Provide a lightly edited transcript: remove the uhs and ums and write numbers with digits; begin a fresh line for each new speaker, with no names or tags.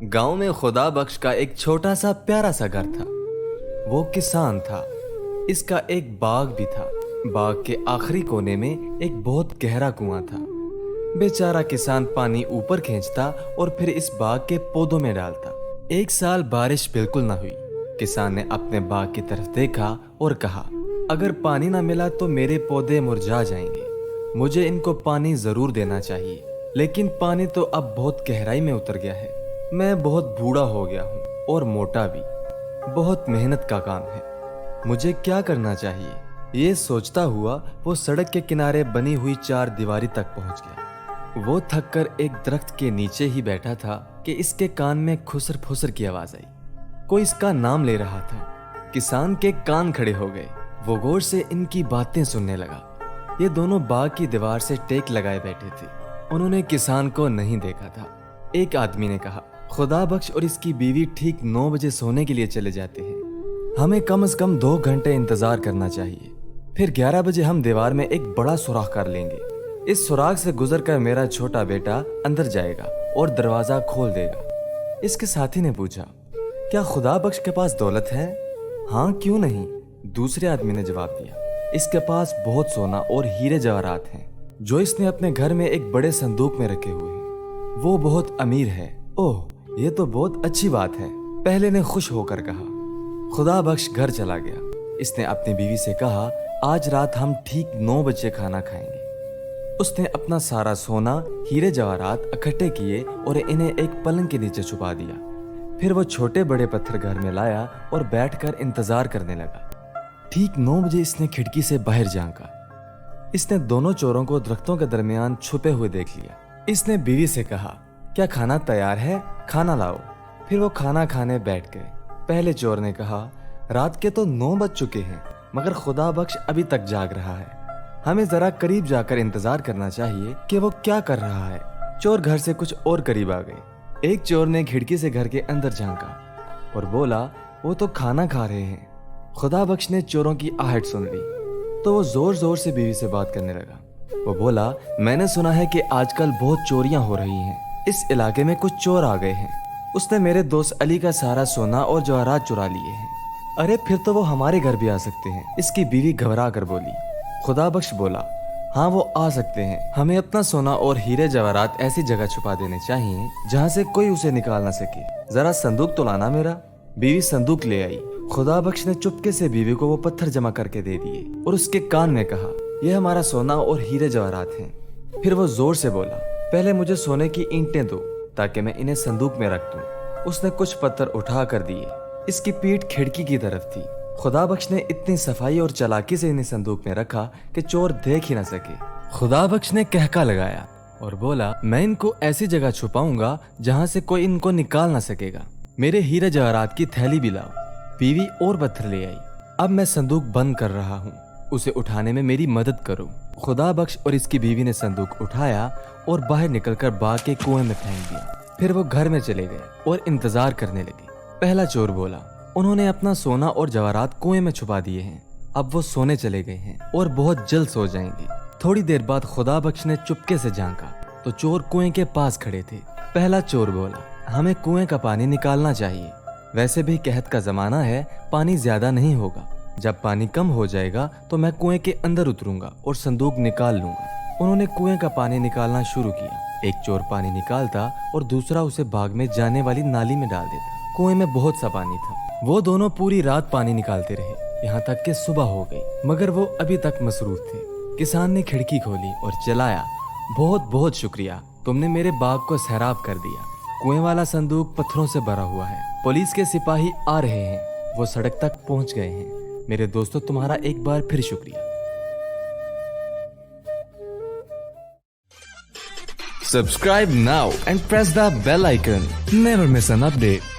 गांव में खुदा बख्श का एक छोटा सा प्यारा सा घर था। वो किसान था। इसका एक बाग भी था। बाग के आखिरी कोने में एक बहुत गहरा कुआं था। बेचारा किसान पानी ऊपर खींचता और फिर इस बाग के पौधों में डालता। एक साल बारिश बिल्कुल ना हुई। किसान ने अपने बाग की तरफ देखा और कहा, अगर पानी ना मिला तो मेरे पौधे मुरझा जाएंगे। मुझे इनको पानी जरूर देना चाहिए, लेकिन पानी तो अब बहुत गहराई में उतर गया है। मैं बहुत बूढ़ा हो गया हूँ और मोटा भी। बहुत मेहनत का काम है। मुझे क्या करना चाहिए? ये सोचता हुआ वो सड़क के किनारे बनी हुई चार दीवारी तक पहुंच गया। वो थककर एक दरख्त के नीचे ही बैठा था कि इसके कान में खुसर फुसर की आवाज आई। कोई इसका नाम ले रहा था। किसान के कान खड़े हो गए। वो गौर से इनकी बातें सुनने लगा। ये दोनों बाग की दीवार से टेक लगाए बैठे थे। उन्होंने किसान को नहीं देखा था। एक आदमी ने कहा, खुदा बख्श और इसकी बीवी ठीक 9 बजे सोने के लिए चले जाते हैं। हमें कम से कम 2 घंटे इंतजार करना चाहिए। फिर 11 बजे हम दीवार में एक बड़ा सुराख कर लेंगे। इस सुराख से गुजरकर मेरा छोटा बेटा अंदर जाएगा और दरवाजा खोल देगा। इसके साथी ने पूछा, क्या खुदा बख्श के पास दौलत है? हाँ, क्यों नहीं? दूसरे आदमी ने जवाब दिया, इसके पास बहुत सोना और हीरे जवाहरात हैं, जो इसने अपने घर में एक बड़े संदूक में रखे हुए हैं। वो बहुत अमीर है। ओह, ये तो बहुत अच्छी बात है, पहले ने खुश होकर कहा। खुदा बख्श घर चला गया। इसने अपनी बीवी से कहा, आज रात हम ठीक 9 बजे खाना खाएंगे। उसने अपना सारा सोना, हीरे जवाहरात इकट्ठे किए और इन्हें एक पलंग के नीचे छुपा दिया। फिर वो छोटे बड़े पत्थर घर में लाया और बैठकर इंतजार करने लगा। ठीक 9 बजे इसने खिड़की से बाहर झांका। इसने दोनों चोरों को दरख्तों के दरमियान छुपे हुए देख लिया। इसने बीवी से कहा, क्या खाना तैयार है? खाना लाओ। फिर वो खाना खाने बैठ गए। पहले चोर ने कहा, रात के तो 9 बज चुके हैं, मगर खुदा बख्श अभी तक जाग रहा है। हमें जरा करीब जाकर इंतजार करना चाहिए कि वो क्या कर रहा है। चोर घर से कुछ और करीब आ गए। एक चोर ने खिड़की से घर के अंदर झांका और बोला, वो तो खाना खा रहे हैं। खुदा बख्श ने चोरों की आहट सुन ली तो वो जोर जोर से बीवी से बात करने लगा। वो बोला, मैंने सुना है कि आजकल बहुत चोरियां हो रही हैं। इस इलाके में कुछ चोर आ गए हैं। उसने मेरे दोस्त अली का सारा सोना और जवाहरात चुरा लिए हैं। अरे फिर तो वो हमारे घर भी आ सकते हैं। इसकी बीवी घबरा कर बोली। खुदा बख्श बोला, हाँ वो आ सकते हैं। हमें अपना सोना और हीरे जवाहरात ऐसी जगह छुपा देने चाहिए जहाँ से कोई उसे निकाल ना सके। जरा संदूक तो लाना मेरा। बीवी संदूक ले आई। खुदा बख्श ने चुपके से बीवी को वो पत्थर जमा करके दे दिए और उसके कान में कहा, यह हमारा सोना और हीरे जवाहरात हैं। फिर वो जोर से बोला, पहले मुझे सोने की ईंटें दो ताकि मैं इन्हें संदूक में रख दूं। उसने कुछ पत्थर उठा कर दिए। इसकी पीठ खिड़की की तरफ थी। खुदा बख्श ने इतनी सफाई और चालाकी से इन्हें संदूक में रखा कि चोर देख ही न सके। खुदा बख्श ने कहका लगाया और बोला, मैं इनको ऐसी जगह छुपाऊंगा जहां से कोई इनको निकाल ना सकेगा। मेरे हीरे जवाहरात की थैली भी लाओ। बीवी और पत्थर ले आई। अब मैं संदूक बंद कर रहा हूँ, उसे उठाने में मेरी मदद करो। खुदा बख्श और इसकी बीवी ने संदूक उठाया और बाहर निकलकर बाग के कुएं में फेंक दिया। फिर वो घर में चले गए और इंतजार करने लगे। पहला चोर बोला, उन्होंने अपना सोना और जवाहरात कुएं में छुपा दिए हैं। अब वो सोने चले गए हैं और बहुत जल्द सो जाएंगे। थोड़ी देर बाद खुदा बख्श ने चुपके से झांका तो चोर कुएं के पास खड़े थे। पहला चोर बोला, हमें कुएं का पानी निकालना चाहिए। वैसे भी कहत का जमाना है, पानी ज्यादा नहीं होगा। जब पानी कम हो जाएगा तो मैं कुएं के अंदर उतरूंगा और संदूक निकाल लूंगा। उन्होंने कुएं का पानी निकालना शुरू किया। एक चोर पानी निकालता और दूसरा उसे बाग में जाने वाली नाली में डाल देता। कुएं में बहुत सा पानी था। वो दोनों पूरी रात पानी निकालते रहे, यहाँ तक कि सुबह हो गई, मगर वो अभी तक मसरूफ थे। किसान ने खिड़की खोली और चिल्लाया, बहुत बहुत शुक्रिया, तुमने मेरे बाग को सैराब कर दिया। कुएं वाला संदूक पत्थरों से भरा हुआ है। पुलिस के सिपाही आ रहे हैं, वो सड़क तक पहुंच गए हैं। मेरे दोस्तों, तुम्हारा एक बार फिर शुक्रिया। Subscribe now and press the bell icon. Never miss an update.